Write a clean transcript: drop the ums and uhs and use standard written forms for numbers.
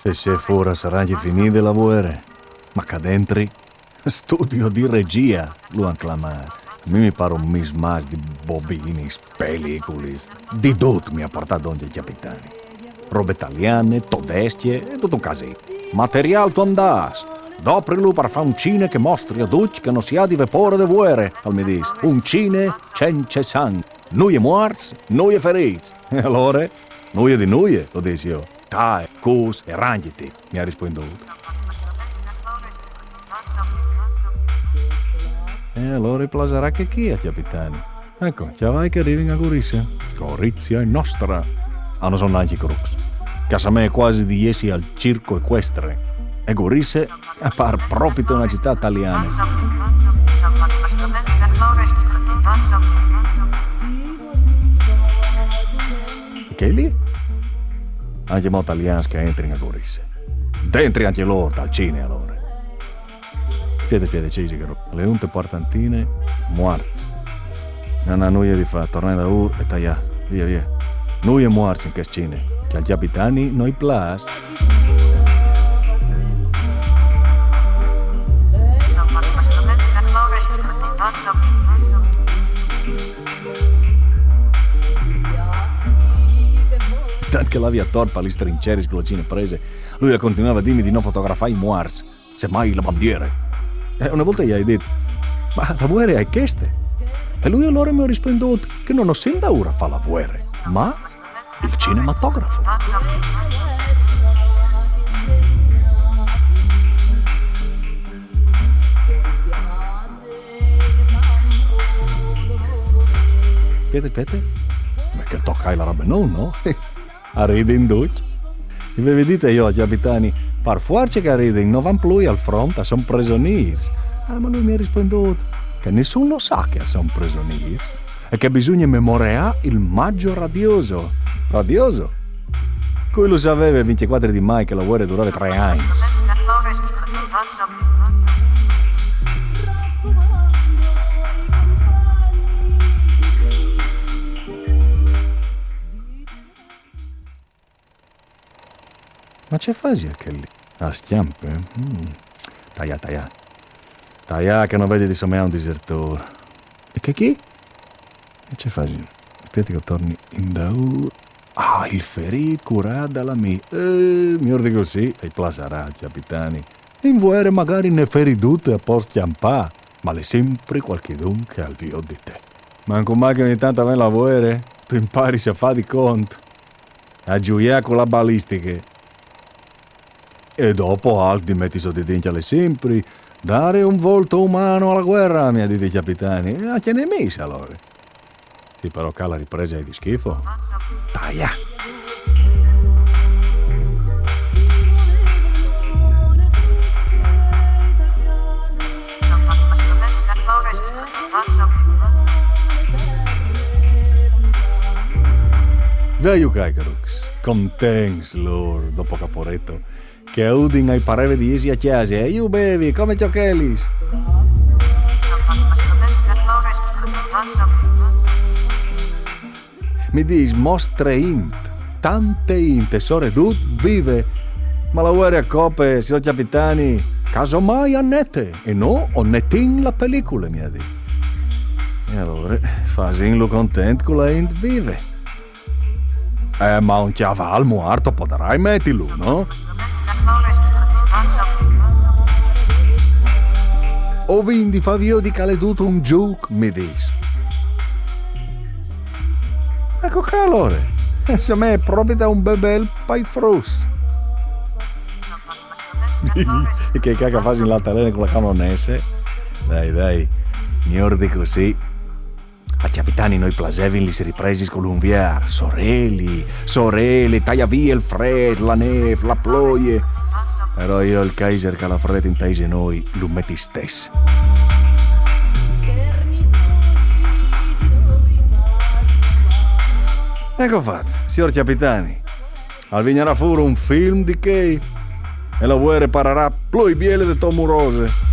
Se fuori sarà finito il lavoro, ma che dentro studio di regia lo han chiamato. A me mi pare un mismas di bobini, pellicole, di tutto mi ha portato ogni capitani. Robe italiane, tedesche e tutto un casino. Material tu andas. Doprilo per fare un cine che mostri a tutti che non si ha di vapore de vuore, al mi dis. Un cine senza sangue. Noi morti, noi feriti. E allora? Noi di noi, lo dici io. Dai, cos e ranghiti, mi ha risponduto. E allora plaserà che chi è, capitani? Ecco, già vai che arrivi a Gorizia. Gorizia è nostra. Non sono anche crux. Casa me è quasi di essi al circo equestre. E Gorizia appare proprio una città italiana. E che è lì? Anche molti italiani che entrano a Gorizia. Dentro anche loro, dal cine allora. Piede, Cigaro. Le unte portantine, morte. Non ha nulla di fare, tornare da Ur e tagliare. Via. Noi è morti in che cine. Che al capitani noi plas. Tanto che l'avia torpa gli strinceri sclocine prese, lui continuava a dirmi di non fotografare i Moars, semmai la bandiera. E una volta gli hai detto, ma la vuere hai chiesto? E lui allora mi ha risposto che non ho sentito ora fa la vuere, ma il cinematografo. Piede? Ma che tocca la roba no? A ride in Dutch. E vi vedete io, capitani, per forza che riden non van più al fronte, sono prigionieri. Ma lui mi ha risposto che nessuno sa che sono prigionieri e che bisogna memoriare il maggio radioso. Radioso? Lui lo sapeva il 24 di maggio che la guerra durava 3 anni. Ma c'è fasi anche lì? A schiampe? Taia che non vedi di somea un disertore. E che chi? E c'è fasi? Aspetta che torni in daur. Il ferito curato dalla mia. Mi ordini così, e plasarà, capitani. In vuore magari ne feridute a post chiampà, ma le sempre qualchedun che al vio di te. Manco mai che ogni tanto a me la vuore, tu impari a fa di conto. A giuiare con la balistica. E dopo altri metti sotto i denti alle sempre, dare un volto umano alla guerra, mi ha detto i capitani. E anche nemici allora. Sì, però che la ripresa è di schifo. Taia! Veio Kaikarux, contents loro dopo Caporetto. Che udin ai pareve di esi a chiesa e io bevi come giochelis. Mi dis mostre int, tante int, tesore dut vive, ma la guerra a coppe, signor capitani, casomai annette, e no, onnetin la pellicola, mi ha detto. E allora, fasin lo content con la int vive. Ma un chiaval muerto potrai mettilo, no? O vindi favio di cale tutto un gioco, mi dis. Ecco che allora, se me è proprio da un bebel pai frus. E che caga fasi in l'altalena con la canonese? Dai, mi ordi così. A capitani noi plasevi li si ripresi con l'unviar. Sorelli, taglia via il fred, la neve, la ploie. Però io il Kaiser che la fretta in taise noi lo metti stesso. Ecco fatto, signor capitani. Al vignerà fuori un film di che e la guerra parerà più biele di Tomurose.